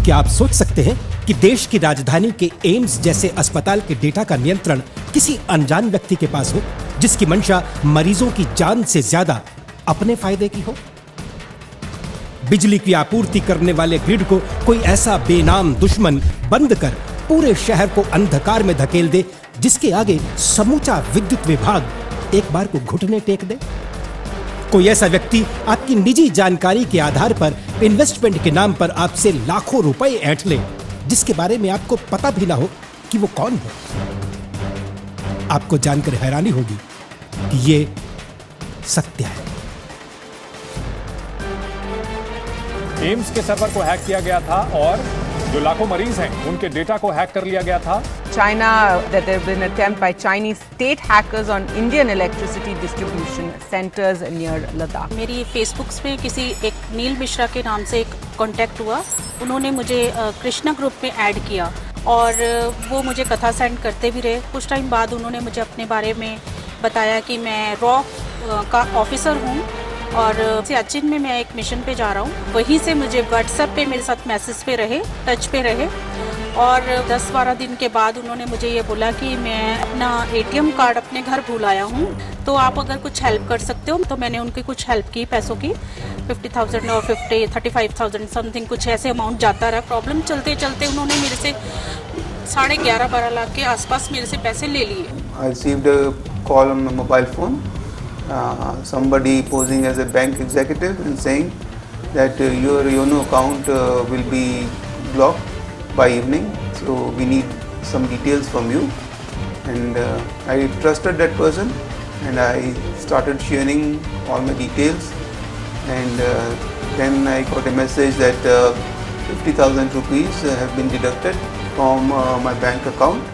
क्या आप सोच सकते हैं कि देश की राजधानी के एम्स जैसे अस्पताल के डेटा का नियंत्रण किसी अनजान व्यक्ति के पास हो, जिसकी मंशा मरीजों की जान से ज्यादा अपने फायदे की हो? बिजली की आपूर्ति करने वाले ग्रिड को कोई ऐसा बेनाम दुश्मन बंद कर पूरे शहर को अंधकार में धकेल दे, जिसके आगे समूचा विद्युत विभाग एक बार को घुटने टेक दे? कोई ऐसा व्यक्ति आपकी निजी जानकारी के आधार पर इन्वेस्टमेंट के नाम पर आपसे लाखों रुपए ऐंठ ले, जिसके बारे में आपको पता भी ना हो कि वो कौन है? आपको जानकर हैरानी होगी कि ये सत्य है। एम्स के सर्वर को हैक किया गया था और जो लाखों मरीज हैं उनके डेटा को हैक कर लिया गया था। China, that there have been attempt by Chinese state hackers on Indian electricity distribution centers near Ladakh. मेरी फेसबुक पे किसी एक नील मिश्रा के नाम से एक कांटेक्ट हुआ, उन्होंने मुझे कृष्णा ग्रुप में ऐड किया और वो मुझे कथा सेंड करते भी रहे। कुछ टाइम बाद उन्होंने मुझे अपने बारे में बताया कि मैं रॉ का ऑफिसर हूँ और सियाचिन में मैं एक मिशन पे जा रहा हूँ। वहीं से मुझे व्हाट्सएप पे मेरे साथ मैसेज पे रहे, टच पे रहे और 10-12 दिन के बाद उन्होंने मुझे ये बोला कि मैं अपना ATM कार्ड अपने घर भूल आया हूँ, तो आप अगर कुछ हेल्प कर सकते हो। तो मैंने उनकी कुछ हेल्प की, पैसों की 50,000 और 35,000 समथिंग कुछ ऐसे अमाउंट जाता रहा। प्रॉब्लम चलते चलते उन्होंने मेरे से 11.5-12 लाख के आसपास मेरे से पैसे ले लिए। I received a call on my mobile phone, somebody posing as a bank executive and saying that your YONO account will be blocked by evening, so we need some details from you. And I trusted that person and I started sharing all my details, and then I got a message that 50,000 rupees have been deducted from my bank account.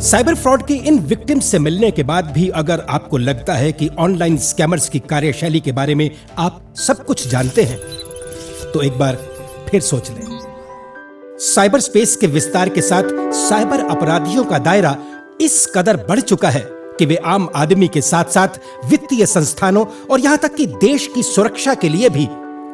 Cyber fraud के इन victims से मिलने के बाद भी अगर आपको लगता है कि ऑनलाइन स्कैमर्स की कार्यशैली के बारे में आप सब कुछ जानते हैं, तो एक बार फिर सोच लें। साइबर स्पेस के विस्तार के साथ साइबर अपराधियों का दायरा इस कदर बढ़ चुका है कि वे आम आदमी के साथ साथ वित्तीय संस्थानों और यहां तक कि देश की सुरक्षा के लिए भी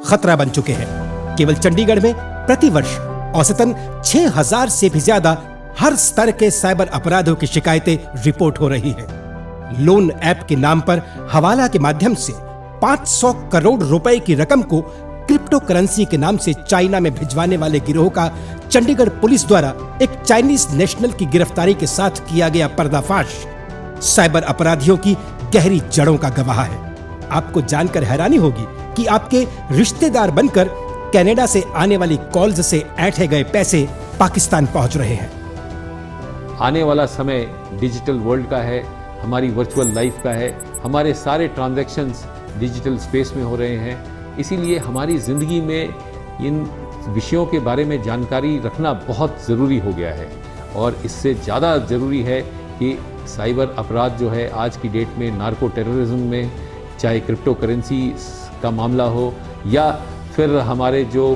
खतरा बन चुके हैं। केवल चंडीगढ़ में प्रतिवर्ष औसतन 6,000 से भी ज्यादा हर स्तर के साइबर अपराधों की शिकायतें रिपोर्ट हो रही हैं। लोन ऐप के नाम पर हवाला के माध्यम से 500 करोड़ रुपए की रकम को क्रिप्टो करेंसी के नाम से चाइना में भिजवाने वाले गिरोह का चंडीगढ़ पुलिस द्वारा एक चाइनीज नेशनल की गिरफ्तारी के साथ किया गया पर्दाफाश साइबर अपराधियों की गहरी जड़ों का गवाह है। आपको जानकर हैरानी होगी कि आपके रिश्तेदार बनकर कनाडा से आने वाली कॉल्स से ऐंठे गए पैसे पाकिस्तान पहुंच रहे हैं। आने वाला समय डिजिटल वर्ल्ड का है, हमारी वर्चुअल लाइफ का है, हमारे सारे ट्रांजैक्शंस डिजिटल स्पेस में हो रहे हैं। इसीलिए हमारी ज़िंदगी में इन विषयों के बारे में जानकारी रखना बहुत ज़रूरी हो गया है और इससे ज़्यादा ज़रूरी है कि साइबर अपराध जो है आज की डेट में नार्को टेररिज्म में, चाहे क्रिप्टो करेंसी का मामला हो या फिर हमारे जो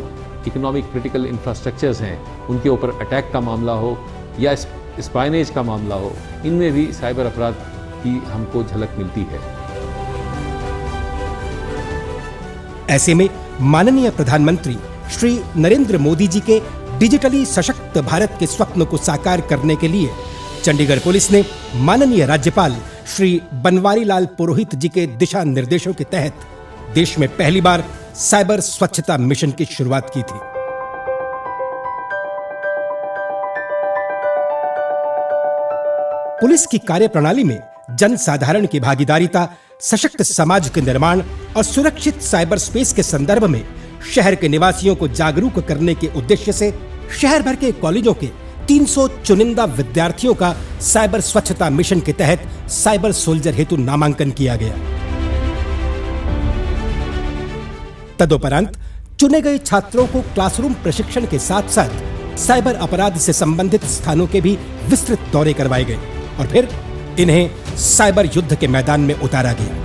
इकोनॉमिक क्रिटिकल इंफ्रास्ट्रक्चर्स हैं उनके ऊपर अटैक का मामला हो या स्पाइनेज का मामला हो, इनमें भी साइबर अपराध की हमको झलक मिलती है। ऐसे में माननीय प्रधानमंत्री श्री नरेंद्र मोदी जी के डिजिटली सशक्त भारत के स्वप्न को साकार करने के लिए चंडीगढ़ पुलिस ने माननीय राज्यपाल श्री बनवारी लाल पुरोहित जी के दिशा निर्देशों के तहत देश में पहली बार साइबर स्वच्छता मिशन की शुरुआत की थी। पुलिस की कार्यप्रणाली में जनसाधारण की भागीदारिता, सशक्त समाज के निर्माण और सुरक्षित साइबर स्पेस के संदर्भ में शहर के निवासियों को जागरूक करने के उद्देश्य से शहर भर के कॉलेजों के 300 चुनिंदा विद्यार्थियों का साइबर स्वच्छता मिशन के तहत साइबर सोल्जर हेतु नामांकन किया गया। तदुपरांत चुने गए छात्रों को क्लासरूम प्रशिक्षण के साथ साथ साइबर अपराध से संबंधित स्थानों के भी विस्तृत दौरे करवाए गए और फिर इन्हें साइबर युद्ध के मैदान में उतारा गया।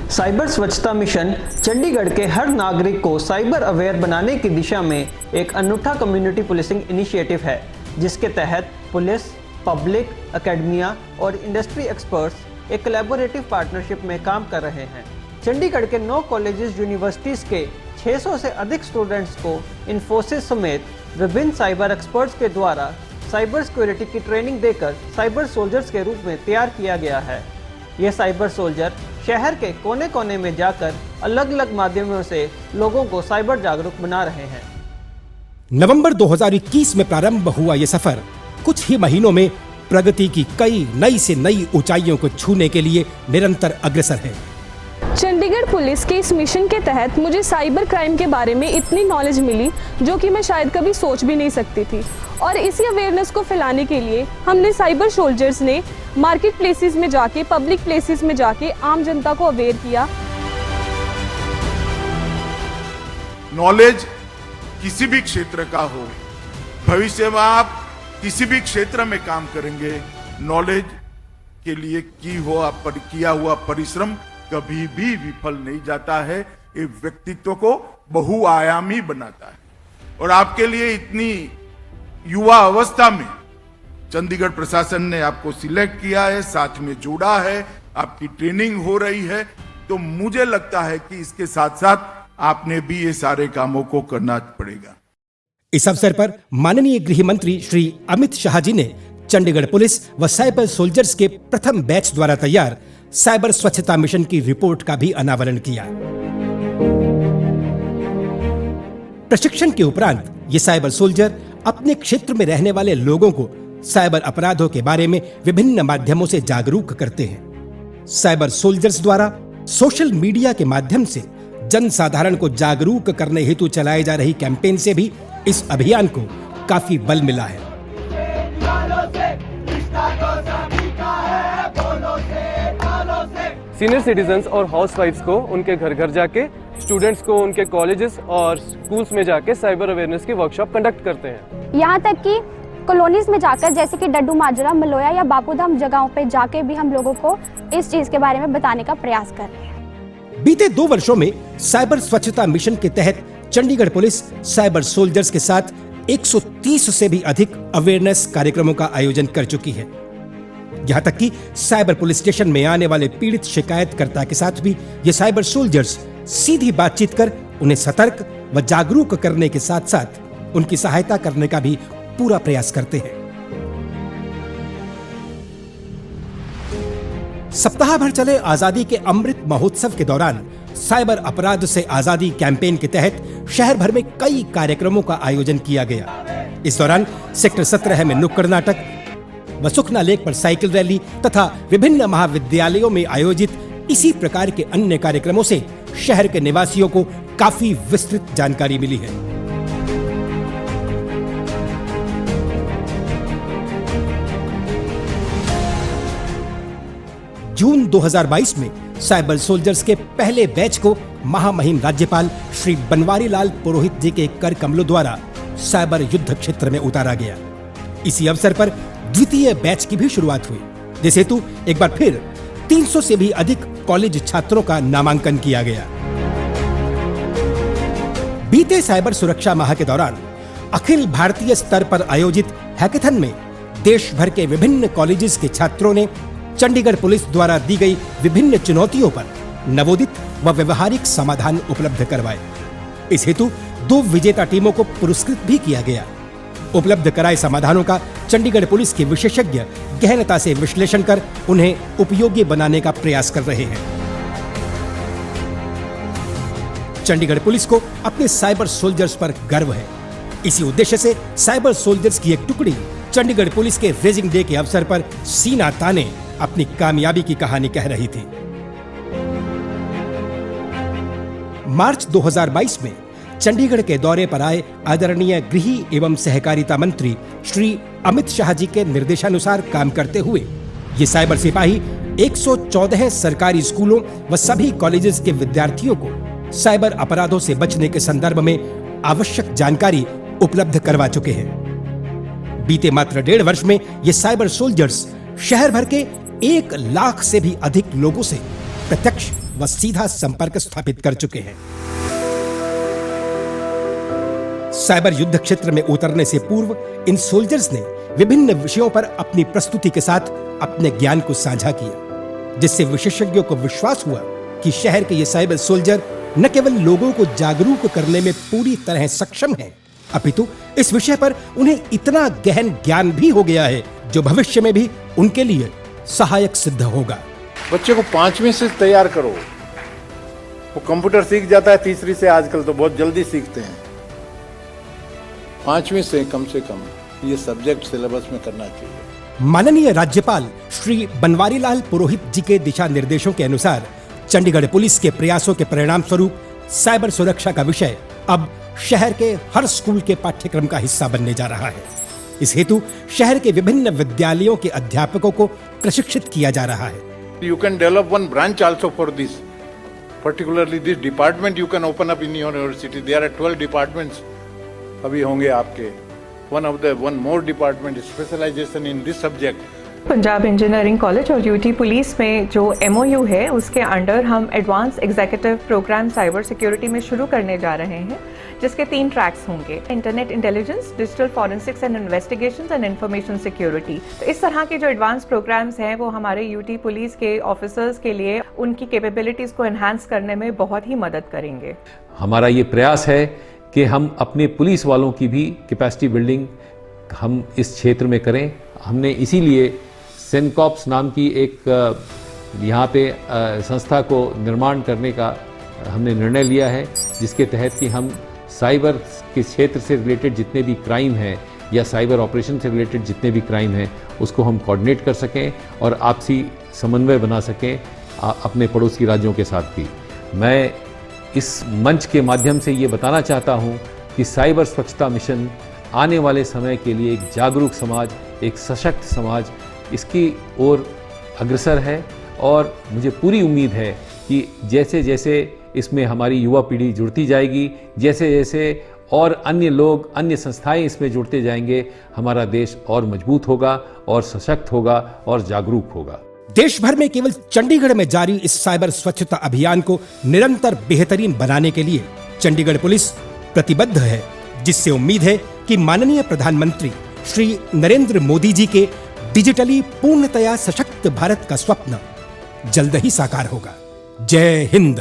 साइबर स्वच्छता मिशन चंडीगढ़ के हर नागरिक को साइबर अवेयर बनाने की दिशा में एक अनूठा कम्युनिटी पुलिसिंग इनिशिएटिव है। जिसके तहत पुलिस, पब्लिक, एकेडमिया और इंडस्ट्री एक्सपर्ट्स एक कोलैबोरेटिव पार्टनरशिप में काम कर रहे हैं। चंडीगढ़ के 9 कॉलेजेस यूनिवर्सिटीज़ के 600 से अधिक स्टूडेंट्स को इन्फोसिस समेत विभिन्न साइबर एक्सपर्ट्स के द्वारा साइबर सिक्योरिटी की ट्रेनिंग देकर साइबर सोल्जर्स के रूप में तैयार किया गया है। ये साइबर सोल्जर शहर के कोने कोने में जाकर अलग अलग माध्यमों से लोगों को साइबर जागरूक बना रहे हैं। नवंबर 2021 में प्रारंभ हुआ ये सफर कुछ ही महीनों में प्रगति की कई नई से नई ऊंचाइयों को छूने के लिए निरंतर अग्रसर है। चंडीगढ़ पुलिस के इस मिशन के तहत मुझे साइबर क्राइम के बारे में इतनी नॉलेज मिली जो कि मैं शायद कभी सोच भी नहीं सकती थी। और इसी अवेयरनेस को फैलाने के लिए हमने साइबर सोल्जर्स ने मार्केट प्लेसेस में जाके, पब्लिक प्लेसेस में जाके आम जनता को अवेयर किया। नॉलेज किसी भी क्षेत्र का हो, भविष्य में आप किसी भी क्षेत्र में काम करेंगे, नॉलेज के लिए किया हुआ परिश्रम कभी भी विफल नहीं जाता है। ये व्यक्तित्व को बहुआयामी बनाता है। और आपके लिए इतनी युवा अवस्था में चंडीगढ़ प्रशासन ने आपको सिलेक्ट किया है, साथ में जोड़ा है, आपकी ट्रेनिंग हो रही है, तो मुझे लगता है कि इसके साथ साथ आपने भी ये सारे कामों को करना पड़ेगा। इस अवसर पर माननीय गृह मंत्री श्री अमित शाह जी ने चंडीगढ़ पुलिस व साइबर सोल्जर्स के प्रथम बैच द्वारा तैयार साइबर स्वच्छता मिशन की रिपोर्ट का भी अनावरण किया। प्रशिक्षण के उपरांत ये साइबर सोल्जर अपने क्षेत्र में रहने वाले लोगों को साइबर अपराधों के बारे में विभिन्न माध्यमों से जागरूक करते हैं। साइबर सोल्जर्स द्वारा सोशल मीडिया के माध्यम से जनसाधारण को जागरूक करने हेतु चलाई जा रही कैंपेन से भी इस अभियान को काफी बल मिला है। सीनियर सिटीजन्स और हाउसवाइफ्स को उनके घर घर जाके, स्टूडेंट्स को उनके कॉलेजेस और स्कूल्स में जाके साइबर अवेयरनेस की वर्कशॉप कंडक्ट करते हैं। यहाँ तक कि कॉलोनीज में जाकर, जैसे कि डड्डू माजरा, मलोया या बापूधाम जगहों पे जाके भी हम लोगों को इस चीज के बारे में बताने का प्रयास कर रहे हैं। बीते 2 वर्षों में साइबर स्वच्छता मिशन के तहत चंडीगढ़ पुलिस साइबर सोल्जर्स के साथ 130 से भी अधिक अवेयरनेस कार्यक्रमों का आयोजन कर चुकी है। यहां तक कि साइबर पुलिस स्टेशन में आने वाले पीड़ित शिकायतकर्ता के साथ भी ये साइबर सोल्जर्स सीधी बातचीत कर उन्हें सतर्क व जागरूक करने के साथ साथ उनकी सहायता करने का भी पूरा प्रयास करते हैं। सप्ताह भर चले आजादी के अमृत महोत्सव के दौरान साइबर अपराध से आजादी कैंपेन के तहत शहर भर में कई कार्यक्रमों का आयोजन किया गया। इस दौरान सेक्टर 17 में नुक्कड़ नाटक व सुखना लेक पर साइकिल रैली तथा विभिन्न महाविद्यालयों में आयोजित इसी प्रकार के अन्य कार्यक्रमों से शहर के निवासियों को काफी विस्तृत जानकारी मिली है। जून 2022 में साइबर सोल्जर्स के पहले बैच को महामहिम राज्यपाल श्री बनवारी लाल पुरोहित जी के कर कमलों द्वारा साइबर युद्ध क्षेत्र में उतारा गया। इसी अवसर पर द्वितीय बैच की भी शुरुआत हुई, जिस हेतु एक बार फिर 300 से भी अधिक कॉलेज छात्रों का नामांकन किया गया। बीते साइबर सुरक्षा माह के दौरान अखिल भारतीय स्तर पर आयोजित हैकेथन में देश भर के विभिन्न कॉलेजेस के छात्रों ने चंडीगढ़ पुलिस द्वारा दी गई विभिन्न चुनौतियों पर नवोदित व व्यवहारिक समाधान उपलब्ध करवाए। इस हेतु 2 विजेता टीमों को पुरस्कृत भी किया गया। उपलब्ध कराए समाधानों का चंडीगढ़ पुलिस के विशेषज्ञ गहनता से विश्लेषण कर उन्हें उपयोगी बनाने का प्रयास कर रहे हैं। चंडीगढ़ पुलिस को अपने साइबर सोल्जर्स पर गर्व है। इसी उद्देश्य से साइबर सोल्जर्स की एक टुकड़ी चंडीगढ़ पुलिस के रेजिंग डे के अवसर पर सीना ताने अपनी कामयाबी की कहानी कह रही थी। मार्च 2022 में चंडीगढ़ के दौरे पर आए आदरणीय गृह एवं सहकारिता मंत्री श्री अमित शाह जी के निर्देशानुसार काम करते हुए ये साइबर सिपाही 114 सरकारी स्कूलों व सभी कॉलेजेस के विद्यार्थियों को साइबर अपराधों से बचने के संदर्भ में आवश्यक जानकारी उपलब्ध करवा चुके हैं। बीते मात्र 1.5 वर्ष में ये साइबर सोल्जर्स शहर भर के 1 लाख से भी अधिक लोगों से प्रत्यक्ष व सीधा संपर्क स्थापित कर चुके हैं। साइबर युद्ध क्षेत्र में उतरने से पूर्व इन सोल्जर्स ने विभिन्न विषयों पर अपनी प्रस्तुति के साथ अपने ज्ञान को साझा किया, जिससे विशेषज्ञों को विश्वास हुआ कि शहर के ये साइबर सोल्जर न केवल लोगों को जागरूक करने में पूरी तरह सक्षम हैं, अपितु इस विषय पर उन्हें इतना गहन ज्ञान भी हो गया है जो भविष्य में भी उनके लिए सहायक सिद्ध होगा। बच्चे को 5वीं से तैयार करो, वो कंप्यूटर सीख जाता है 3री से, आजकल तो बहुत जल्दी सीखते हैं। 5वीं से कम ये सब्जेक्ट सिलेबस में करना चाहिए। माननीय राज्यपाल श्री बनवारी लाल पुरोहित जी के दिशा निर्देशों के अनुसार चंडीगढ़ पुलिस के प्रयासों के परिणाम स्वरूप साइबर सुरक्षा का विषय अब शहर के हर स्कूल के पाठ्यक्रम का हिस्सा बनने जा रहा है। इस हेतु शहर के विभिन्न विद्यालयों के अध्यापकों को प्रशिक्षित किया जा रहा है। You can develop one branch also for this, particularly this department you can open up in your university. There are 12 departments अभी होंगे आपके. One more department specialization in this subject. Punjab engineering college और यूटी पुलिस में जो MOU है उसके under हम advance executive programme cyber security में शुरू करने जा रहे हैं, जिसके 3 ट्रैक्स होंगे: internet intelligence, digital forensics and investigations and information security. तो इस तरह के जो एडवांस प्रोग्राम्स हैं वो हमारे यूटी पुलिस के ऑफिसर्स के लिए उनकी कैपेबिलिटीज़ को एनहांस करने में बहुत ही मदद करेंगे। हमारा ये प्रयास है कि हम अपने पुलिस वालों की भी कैपेसिटी बिल्डिंग हम इस क्षेत्र में करें। हमने इसीलिए सेनकॉप्स नाम की एक यहाँ पे संस्था को निर्माण करने का हमने निर्णय लिया है, जिसके तहत कि हम साइबर के क्षेत्र से रिलेटेड जितने भी क्राइम हैं या साइबर ऑपरेशन से रिलेटेड जितने भी क्राइम हैं उसको हम कोऑर्डिनेट कर सकें और आपसी समन्वय बना सकें अपने पड़ोसी राज्यों के साथ भी। मैं इस मंच के माध्यम से ये बताना चाहता हूँ कि साइबर स्वच्छता मिशन आने वाले समय के लिए एक जागरूक समाज, एक सशक्त समाज, इसकी ओर अग्रसर है। और मुझे पूरी उम्मीद है कि जैसे जैसे इसमें हमारी युवा पीढ़ी जुड़ती जाएगी, जैसे जैसे और अन्य लोग, अन्य संस्थाएं इसमें जुड़ते जाएंगे, हमारा देश और मजबूत होगा और सशक्त होगा और जागरूक होगा। देश भर में केवल चंडीगढ़ में जारी इस साइबर स्वच्छता अभियान को निरंतर बेहतरीन बनाने के लिए चंडीगढ़ पुलिस प्रतिबद्ध है, जिससे उम्मीद है कि माननीय प्रधानमंत्री श्री नरेंद्र मोदी जी के डिजिटली पूर्णतया सशक्त भारत का स्वप्न जल्द ही साकार होगा। जय हिंद।